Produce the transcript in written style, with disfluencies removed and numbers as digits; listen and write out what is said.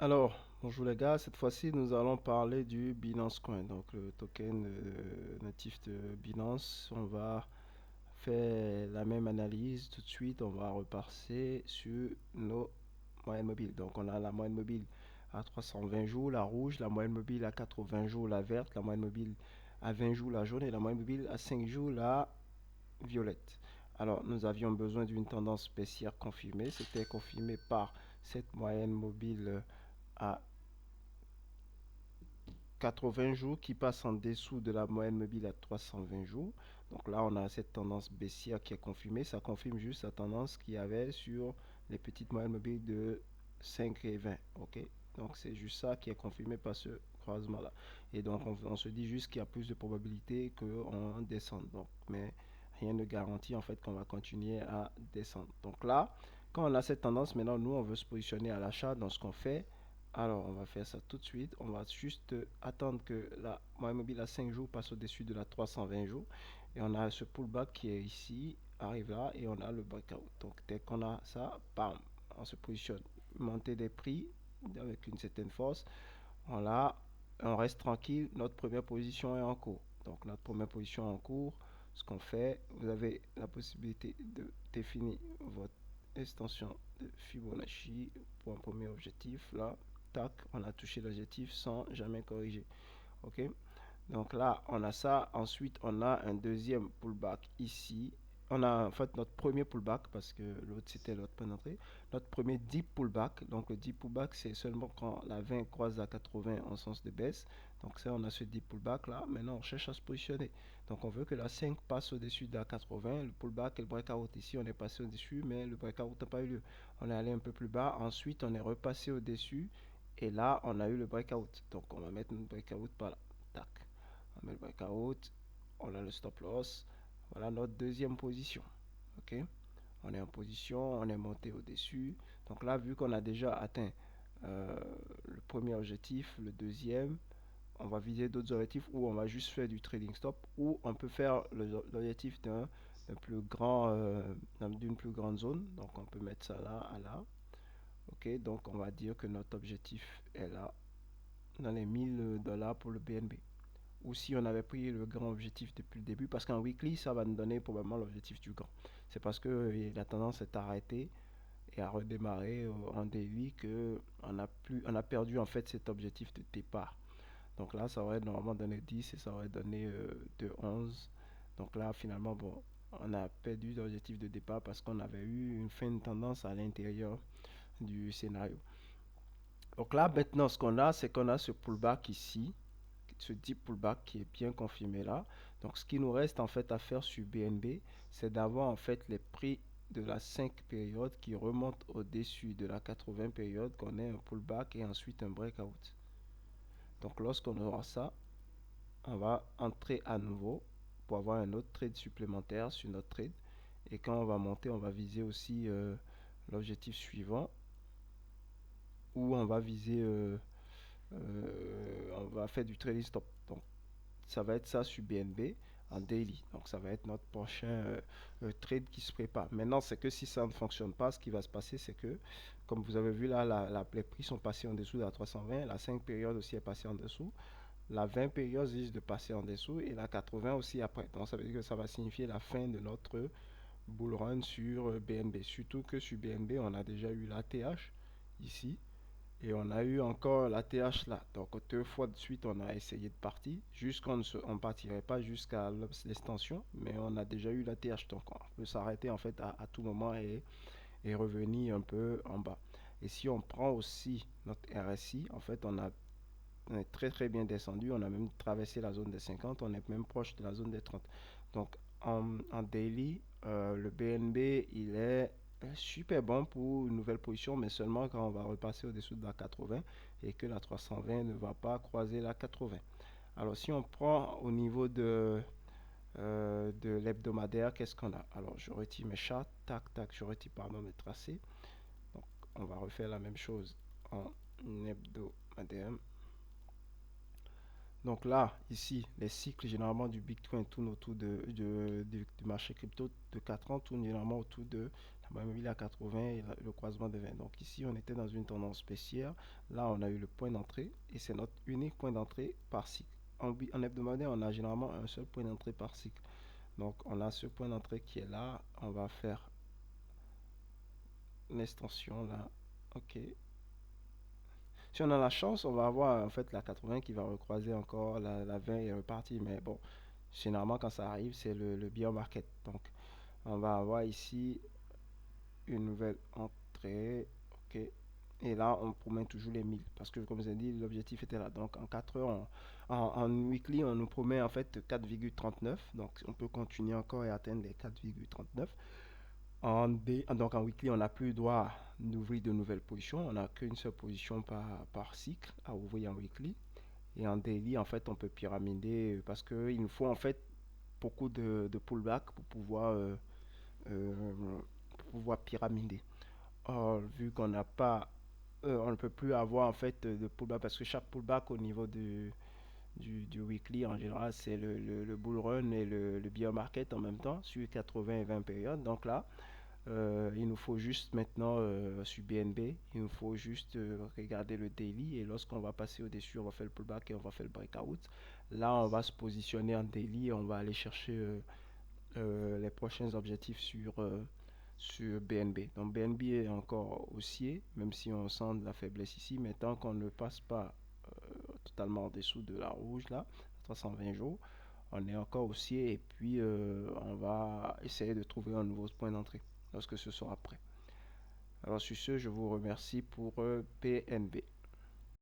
Alors, bonjour les gars, cette fois-ci nous allons parler du Binance Coin, donc le token natif de Binance. On va faire la même analyse tout de suite, on va repasser sur nos moyennes mobiles. Donc on a la moyenne mobile à 320 jours, la rouge, la moyenne mobile à 80 jours, la verte, la moyenne mobile à 20 jours, la jaune et la moyenne mobile à 5 jours, la violette. Alors nous avions besoin d'une tendance baissière confirmée, c'était confirmé par cette moyenne mobile à 80 jours qui passe en dessous de la moyenne mobile à 320 jours. Donc là, on a cette tendance baissière qui est confirmée. Ça confirme juste la tendance qu'il y avait sur les petites moyennes mobiles de 5 et 20. OK? Donc c'est juste ça qui est confirmé par ce croisement-là. Et donc on se dit juste qu'il y a plus de probabilité qu'on descende. Donc, mais rien ne garantit en fait qu'on va continuer à descendre. Donc là, quand on a cette tendance, maintenant nous on veut se positionner à l'achat dans ce qu'on fait. Alors, on va faire ça tout de suite. On va juste attendre que la moyenne mobile à 5 jours passe au-dessus de la 320 jours. Et on a ce pullback qui est ici, arrive là, et on a le breakout. Donc, dès qu'on a ça, bam, on se positionne. Monter des prix avec une certaine force. Voilà, on reste tranquille. Notre première position est en cours. Donc, notre première position en cours, ce qu'on fait, vous avez la possibilité de définir votre extension de Fibonacci pour un premier objectif. Là, tac, on a touché l'objectif sans jamais corriger. OK? Donc là, on a ça. Ensuite, on a un deuxième pullback ici. On a en fait notre premier pullback parce que l'autre c'était l'autre point d'entrée. Notre premier deep pullback. Donc le deep pullback c'est seulement quand la 20 croise la 80 en sens de baisse. Donc ça on a ce deep pullback là. Maintenant on cherche à se positionner. Donc on veut que la 5 passe au-dessus de la 80. Le pullback et le breakout ici on est passé au-dessus mais le breakout n'a pas eu lieu. On est allé un peu plus bas. Ensuite on est repassé au-dessus. Et là on a eu le breakout. Donc on va mettre notre breakout par là. Tac. On met le breakout, on a le stop loss. Voilà notre deuxième position. OK? On est en position, on est monté au-dessus. Donc là, vu qu'on a déjà atteint euh, le premier objectif, le deuxième, on va viser d'autres objectifs ou on va juste faire du trading stop ou on peut faire l'objectif d'un plus grand, d'une plus grande zone. Donc on peut mettre ça là à là. OK? Donc on va dire que notre objectif est là, dans les 1000 dollars pour le BNB. Ou si on avait pris le grand objectif depuis le début, parce qu'en weekly, ça va nous donner probablement l'objectif du grand. C'est parce que la tendance est arrêtée et à redémarrer en daily que on a perdu en fait cet objectif de départ. Donc là, ça aurait normalement donné 10 et ça aurait donné de 11. Donc là, finalement, bon, on a perdu l'objectif de départ parce qu'on avait eu une fin de tendance à l'intérieur du scénario. Donc là, maintenant, ce qu'on a, c'est qu'on a ce pullback ici, ce deep pullback qui est bien confirmé là. Donc ce qui nous reste en fait à faire sur BNB, c'est d'avoir en fait les prix de la 5 période qui remontent au-dessus de la 80 période, qu'on ait un pullback et ensuite un breakout. Donc lorsqu'on aura ça, on va entrer à nouveau pour avoir un autre trade supplémentaire sur notre trade. Et quand on va monter, on va viser aussi l'objectif suivant où on va viser, on va faire du trading stop. Donc ça va être ça sur BNB en daily. Donc ça va être notre prochain trade qui se prépare. Maintenant, c'est que si ça ne fonctionne pas, ce qui va se passer, c'est que, comme vous avez vu là, les prix sont passés en dessous de la 320. La 5 période aussi est passée en dessous. La 20 période risque de passer en dessous et la 80 aussi après. Donc ça veut dire que ça va signifier la fin de notre bull run sur BNB. Surtout que sur BNB, on a déjà eu l'ATH ici et on a eu encore la TH là. Donc deux fois de suite, on a essayé de partir. Jusqu'on ne partirait pas jusqu'à l'extension, mais on a déjà eu la TH. Donc on peut s'arrêter en fait à tout moment et revenir un peu en bas. Et si on prend aussi notre RSI, en fait, on est très très bien descendu. On a même traversé la zone des 50. On est même proche de la zone des 30. Donc en daily, le BNB, il est super bon pour une nouvelle position, mais seulement quand on va repasser au-dessous de la 80 et que la 320 ne va pas croiser la 80. Alors si on prend au niveau de l'hebdomadaire, qu'est-ce qu'on a? Alors je retire mes charts, tac, tac, je retire pardon mes tracés. Donc on va refaire la même chose en hebdomadaire. Donc là, ici, les cycles généralement du Bitcoin tournent autour du marché crypto de 4 ans, tournent généralement autour de La moyenne mobile à 80 et le croisement de 20. Donc ici, on était dans une tendance baissière. Là, on a eu le point d'entrée et c'est notre unique point d'entrée par cycle. En hebdomadaire, on a généralement un seul point d'entrée par cycle. Donc on a ce point d'entrée qui est là. On va faire une extension là. Ok. Si on a la chance, on va avoir en fait la 80 qui va recroiser encore la 20 et repartir. Mais bon, généralement quand ça arrive, c'est le bear market. Donc on va avoir ici une nouvelle entrée. Ok. Et là, on promet toujours les 1000 parce que, comme je vous ai dit, l'objectif était là. Donc, en 4 heures, en weekly, on nous promet en fait 4,39. Donc, on peut continuer encore et atteindre les 4,39. Donc, en weekly, on n'a plus le droit d'ouvrir de nouvelles positions. On n'a qu'une seule position par cycle à ouvrir en weekly. Et en daily, en fait, on peut pyramider parce qu'il nous faut en fait beaucoup de pullback euh, pour pouvoir pyramider. Or, vu qu'on n'a pas on ne peut plus avoir en fait de pullback parce que chaque pullback au niveau du weekly en général c'est le bull run et le bear market en même temps sur 80 et 20 périodes. Donc là, il nous faut juste maintenant sur BNB, il nous faut juste regarder le daily et lorsqu'on va passer au-dessus, on va faire le pullback et on va faire le breakout. Là, on va se positionner en daily et on va aller chercher les prochains objectifs sur BNB. Donc BNB est encore haussier, même si on sent de la faiblesse ici, mais tant qu'on ne passe pas totalement en dessous de la rouge, là, 320 jours, on est encore haussier et puis on va essayer de trouver un nouveau point d'entrée lorsque ce sera prêt. Alors sur ce, je vous remercie pour PNB.